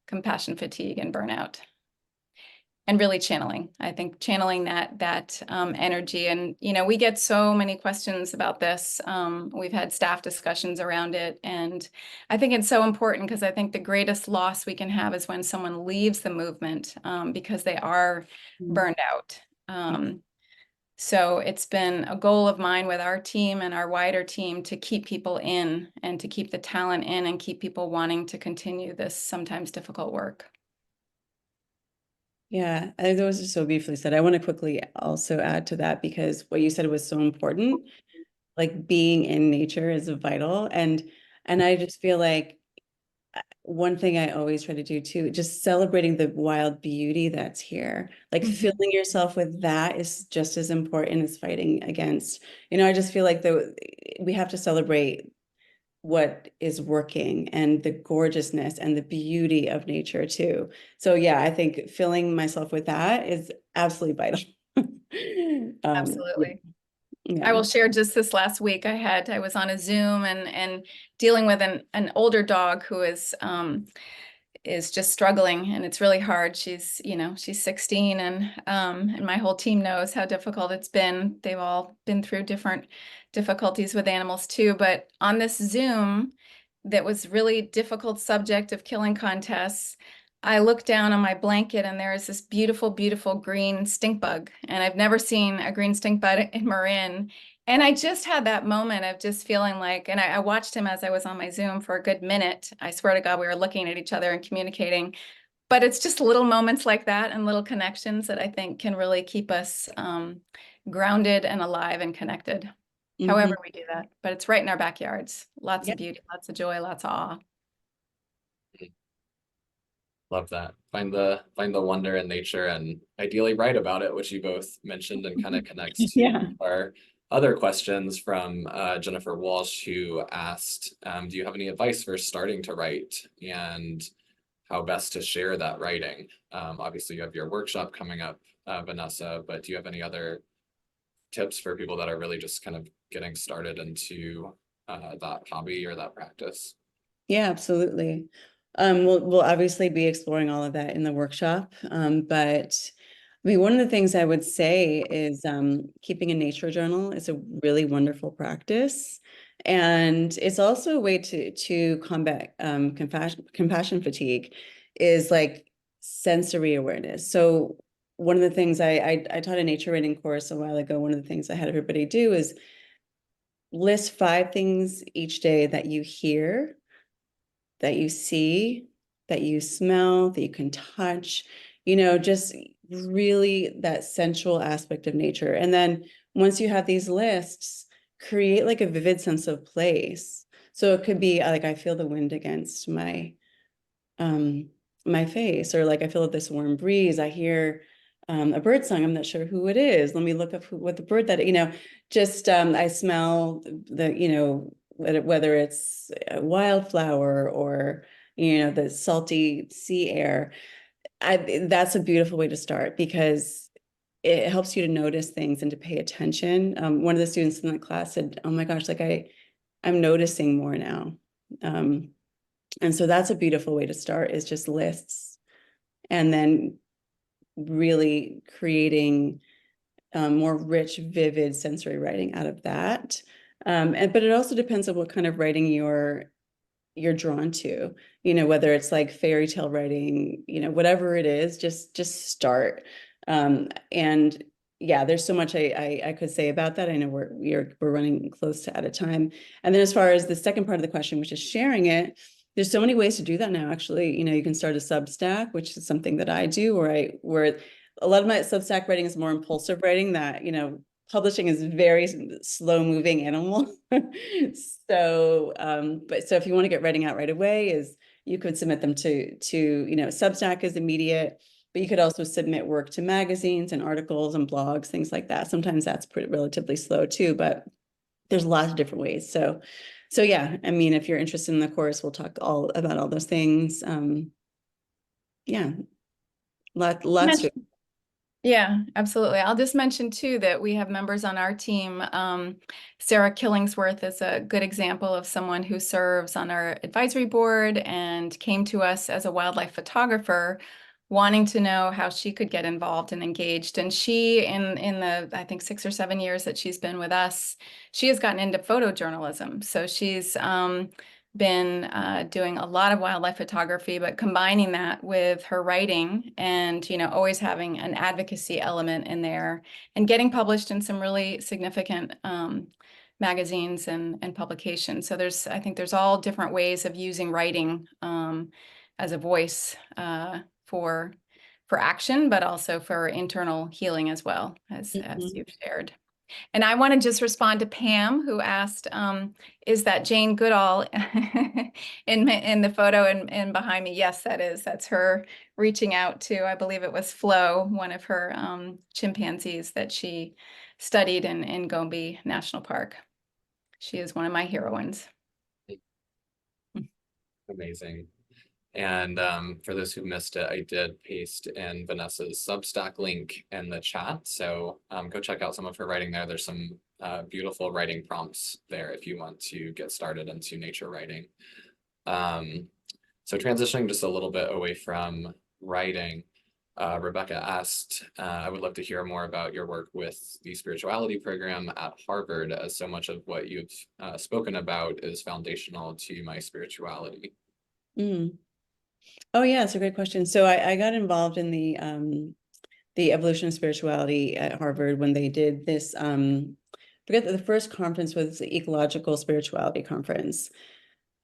compassion fatigue and burnout. And really channeling. I think channeling that energy. And, we get so many questions about this. We've had staff discussions around it. And I think it's so important, because I think the greatest loss we can have is when someone leaves the movement because they are burned out. So it's been a goal of mine with our team and our wider team to keep people in, and to keep the talent in, and keep people wanting to continue this sometimes difficult work. Yeah, those are so beautifully said. I want to quickly also add to that, because what you said was so important. Like, being in nature is vital. And I just feel like one thing I always try to do too, just celebrating the wild beauty that's here. Like, filling yourself with that is just as important as fighting against. I just feel like we have to celebrate what is working, and the gorgeousness and the beauty of nature too. So yeah, I think filling myself with that is absolutely vital. Absolutely. Yeah. I will share, just this last week, I was on a Zoom and dealing with an older dog who is just struggling, and it's really hard. She's 16, and my whole team knows how difficult it's been. They've all been through different difficulties with animals too. But on this Zoom, that was really difficult subject of killing contests, I looked down on my blanket, and there is this beautiful, beautiful green stink bug. And I've never seen a green stink bug in Marin. And I just had that moment of just feeling like, and I watched him as I was on my Zoom for a good minute. I swear to God, we were looking at each other and communicating. But it's just little moments like that and little connections that I think can really keep us grounded and alive and connected. However we do that. But it's right in our backyards. Lots of beauty, lots of joy, lots of awe. Love that. Find the wonder in nature, and ideally write about it, which you both mentioned, and kind of connects to Yeah. our other questions from Jennifer Walsh, who asked, do you have any advice for starting to write, and how best to share that writing? Obviously you have your workshop coming up, Vanessa, but do you have any other tips for people that are really just kind of getting started into that hobby or that practice? Yeah, absolutely. We'll obviously be exploring all of that in the workshop. But I mean, one of the things I would say is keeping a nature journal is a really wonderful practice. And it's also a way to combat compassion fatigue is like sensory awareness. So one of the things I taught a nature reading course a while ago. One of the things I had everybody do is list 5 things each day that you hear, that you see, that you smell, that you can touch, just really that sensual aspect of nature. And then once you have these lists, create like a vivid sense of place. So it could be like, I feel the wind against my face, or like I feel this warm breeze. I hear a bird song. I'm not sure who it is. Let me look up what the bird that, just I smell whether it's a wildflower or, the salty sea air. That's a beautiful way to start because it helps you to notice things and to pay attention. One of the students in the class said, "Oh my gosh, like I'm noticing more now." And so that's a beautiful way to start, is just lists, and then really creating more rich, vivid sensory writing out of that. But it also depends on what kind of writing you're drawn to, whether it's like fairy tale writing, whatever it is, just start. And yeah, there's so much I could say about that. I know we're running close to out of time. And then as far as the second part of the question, which is sharing it, there's so many ways to do that now. Actually, you can start a Substack, which is something that I do, where a lot of my Substack writing is more impulsive writing that, publishing is very slow moving animal. So, so if you want to get writing out right away, you could submit them to, Substack is immediate, but you could also submit work to magazines and articles and blogs, things like that. Sometimes that's relatively slow too, but there's lots of different ways. So yeah, I mean, if you're interested in the course, we'll talk all about all those things. Yeah, lots to. Yeah, absolutely. I'll just mention too that we have members on our team. Sarah Killingsworth is a good example of someone who serves on our advisory board and came to us as a wildlife photographer, wanting to know how she could get involved and engaged. And she, in the, I think, 6 or 7 years that she's been with us, she has gotten into photojournalism. So she's been doing a lot of wildlife photography, but combining that with her writing and, always having an advocacy element in there and getting published in some really significant magazines and publications. So I think there's all different ways of using writing as a voice for action, but also for internal healing as well, as you've shared. And I want to just respond to Pam, who asked, is that Jane Goodall in the photo and behind me? Yes, that is. That's her reaching out to, I believe it was Flo, one of her chimpanzees that she studied in Gombe National Park. She is one of my heroines. Amazing. And for those who missed it, I did paste in Vanessa's Substack link in the chat. So go check out some of her writing there. There's some beautiful writing prompts there if you want to get started into nature writing. So transitioning just a little bit away from writing, Rebecca asked, I would love to hear more about your work with the spirituality program at Harvard, as so much of what you've spoken about is foundational to my spirituality. Oh yeah, it's a great question. So I got involved in the evolution of spirituality at Harvard when they did this. Forget that the first conference was the Ecological Spirituality Conference.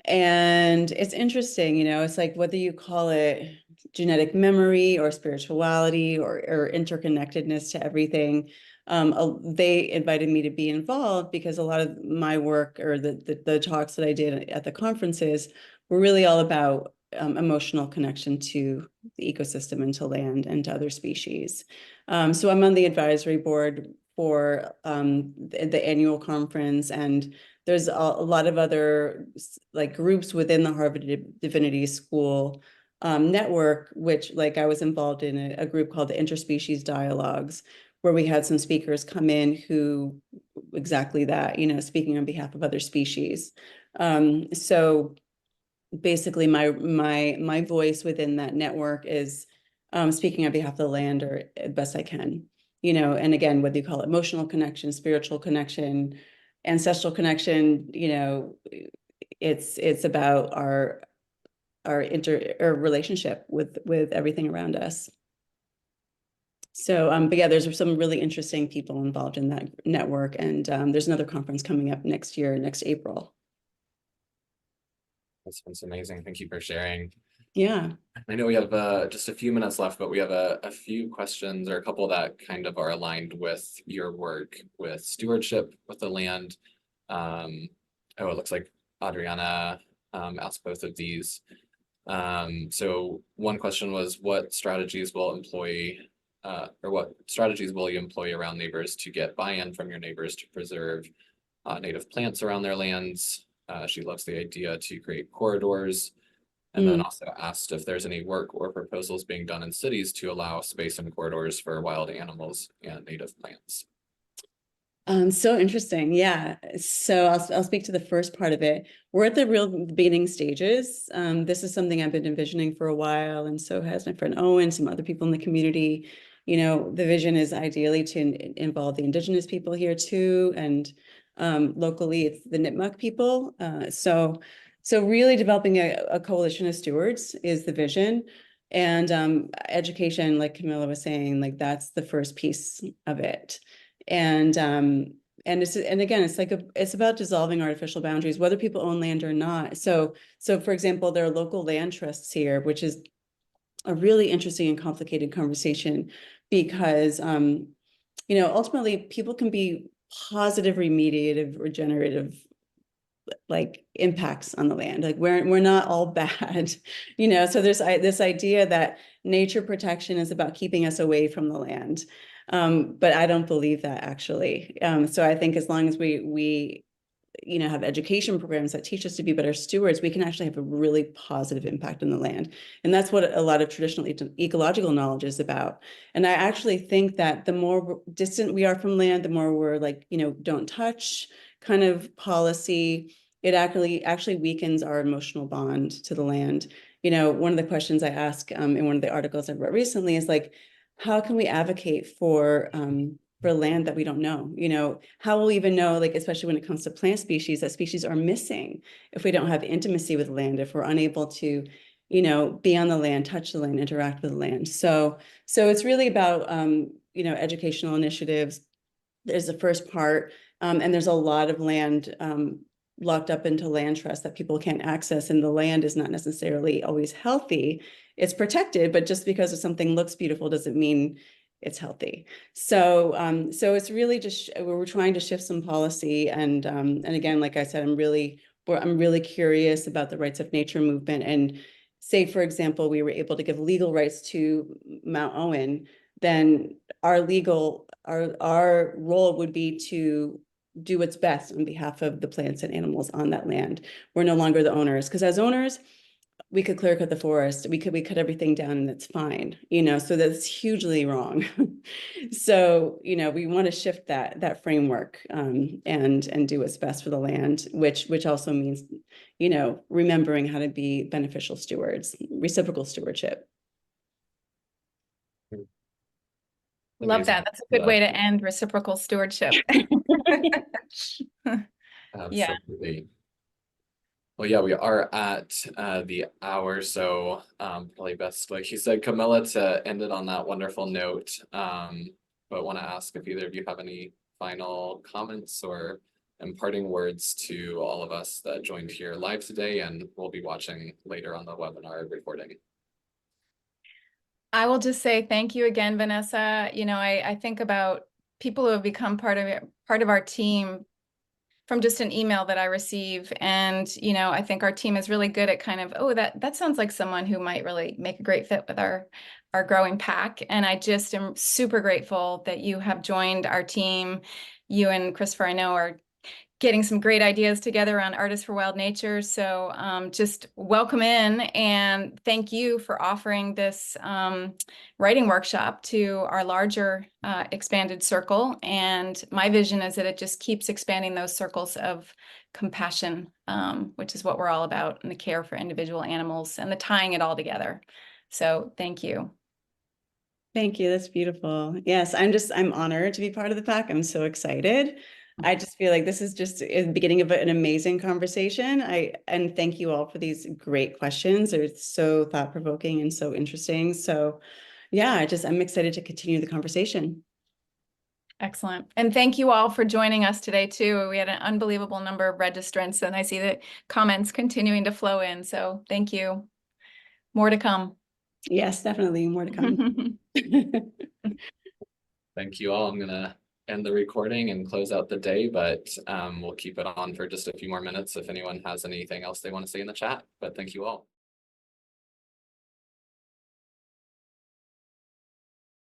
And it's interesting, it's like whether you call it genetic memory or spirituality or interconnectedness to everything. They invited me to be involved because a lot of my work or the talks that I did at the conferences were really all about emotional connection to the ecosystem and to land and to other species. So I'm on the advisory board for the annual conference, and there's a lot of other like groups within the Harvard Divinity School network, which like I was involved in a group called the Interspecies Dialogues, where we had some speakers come in who exactly that, speaking on behalf of other species. So basically my voice within that network is speaking on behalf of the land or best I can, and again, whether you call it emotional connection, spiritual connection, ancestral connection, it's about our relationship with everything around us. So, but yeah, there's some really interesting people involved in that network, and there's another conference coming up next April. That's amazing. Thank you for sharing. Yeah. I know we have just a few minutes left, but we have a few questions, or a couple that kind of are aligned with your work with stewardship with the land. Oh, it looks like Adriana asked both of these. So one question was, what strategies will you employ around neighbors to get buy-in from your neighbors to preserve native plants around their lands? She loves the idea to create corridors, and then also asked if there's any work or proposals being done in cities to allow space and corridors for wild animals and native plants. So interesting. Yeah. So I'll speak to the first part of it. We're at the real beginning stages. This is something I've been envisioning for a while, and so has my friend Owen, some other people in the community. The vision is ideally to involve the indigenous people here too, and locally it's the Nipmuc people. So really developing a coalition of stewards is the vision. And education, like Camilla was saying, like that's the first piece of it. And again, it's about dissolving artificial boundaries, whether people own land or not. So for example, there are local land trusts here, which is a really interesting and complicated conversation because ultimately people can be positive, remediative, regenerative like impacts on the land. Like we're not all bad, so there's this idea that nature protection is about keeping us away from the land. But I don't believe that actually. So I think as long as we have education programs that teach us to be better stewards, we can actually have a really positive impact on the land. And that's what a lot of traditional ecological knowledge is about. And I actually think that the more distant we are from land, the more we're like, don't touch kind of policy, it actually weakens our emotional bond to the land. One of the questions I ask in one of the articles I wrote recently is like, how can we advocate for land that we don't know? How will we even know, like, especially when it comes to plant species, that species are missing if we don't have intimacy with land, if we're unable to, be on the land, touch the land, interact with the land. So it's really about, educational initiatives. There's the first part, and there's a lot of land locked up into land trusts that people can't access, and the land is not necessarily always healthy. It's protected, but just because something looks beautiful doesn't mean it's healthy. So it's really just we're trying to shift some policy, and again, like I said, I'm really curious about the rights of nature movement. And say, for example, we were able to give legal rights to Mount Owen, then our role would be to do what's best on behalf of the plants and animals on that land. We're no longer the owners, because as owners, we could clear cut the forest, we cut everything down, and it's fine, so that's hugely wrong. So, we want to shift that framework and do what's best for the land, which also means, remembering how to be beneficial stewards, reciprocal stewardship. Love that. That's a good way to end reciprocal stewardship. Yeah. Absolutely. Well, yeah, we are at the hour, so probably best, like you said, Camilla, to end it on that wonderful note. But want to ask if either of you have any final comments or imparting words to all of us that joined here live today and will be watching later on the webinar recording. I will just say thank you again, Vanessa. I think about people who have become part of our team from just an email that I receive. And, I think our team is really good at kind of, oh, that sounds like someone who might really make a great fit with our growing pack. And I just am super grateful that you have joined our team. You and Christopher, I know, are getting some great ideas together on Artists for Wild Nature. So just welcome in, and thank you for offering this writing workshop to our larger expanded circle. And my vision is that it just keeps expanding those circles of compassion, which is what we're all about, and the care for individual animals and the tying it all together. So thank you. Thank you. That's beautiful. Yes, I'm honored to be part of the pack. I'm so excited. I just feel like this is just the beginning of an amazing conversation. And thank you all for these great questions. They're so thought-provoking and so interesting. So yeah, I'm excited to continue the conversation. Excellent. And thank you all for joining us today too. We had an unbelievable number of registrants and I see the comments continuing to flow in. So thank you. More to come. Yes, definitely more to come. Thank you all. I'm gonna end the recording and close out the day, but we'll keep it on for just a few more minutes if anyone has anything else they want to say in the chat. But thank you all.